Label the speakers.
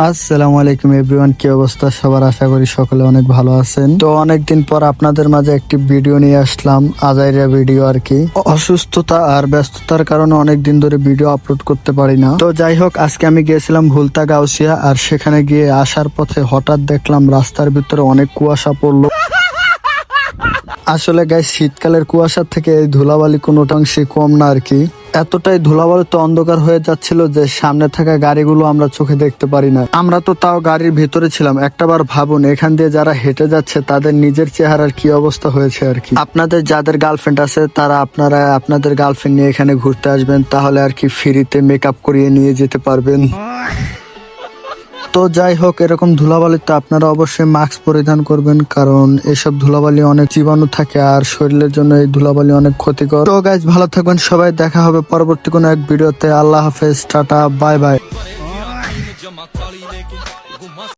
Speaker 1: আসসালামু আলাইকুম এভরিওয়ান, কি অবস্থা সবার? আশা করি সকলে অনেক ভালো আছেন। তো অনেকদিন পর আপনাদের মাঝে একটি ভিডিও নিয়ে আসলাম, আজাইরা ভিডিও আর কি। অসুস্থতা আর ব্যস্ততার কারণে অনেকদিন ধরে ভিডিও আপলোড করতে পারি না। তো যাই হোক, আজকে আমি গিয়েছিলাম ভুলতা গাউসিয়া, আর সেখানে গিয়ে আসার পথে হঠাৎ দেখলাম রাস্তার ভিতরে অনেক কুয়াশা পড়লো। আসলে গাইস, শীতকালের কুয়াশার থেকে এই ধুলাবালি কোনোটা অংশে কম না আর কি। এতটাই ধুলাবালিতে অন্ধকার হয়ে যাচ্ছিল যে সামনে থাকা গাড়িগুলো আমরা চোখে দেখতে পারি না। আমরা তো তাও গাড়ির ভিতরে ছিলাম। একটাবার ভাবুন, এখান দিয়ে যারা হেঁটে যাচ্ছে তাদের নিজের চেহারার কি অবস্থা হয়েছে আর কি। আপনাদের যাদের গার্লফ্রেন্ড আছে তারা আপনাদের গার্লফ্রেন্ড নিয়ে এখানে ঘুরতে আসবেন, তাহলে আর কি ফ্রিতে মেকআপ করিয়ে নিয়ে যেতে পারবেন। তো যাই হোক, এরকম ধুলাবালিতে আপনারা অবশ্যই মাস্ক পরিধান করবেন, কারণ এসব ধুলাবালি অনেক জীবাণু থাকে আর শরীরের জন্য এই ধুলাবালি অনেক ক্ষতিকর। তো গাইজ, ভালো থাকবেন সবাই, দেখা হবে পরবর্তী কোনো এক ভিডিওতে। আল্লাহ হাফেজ, টাটা, বাই বাই।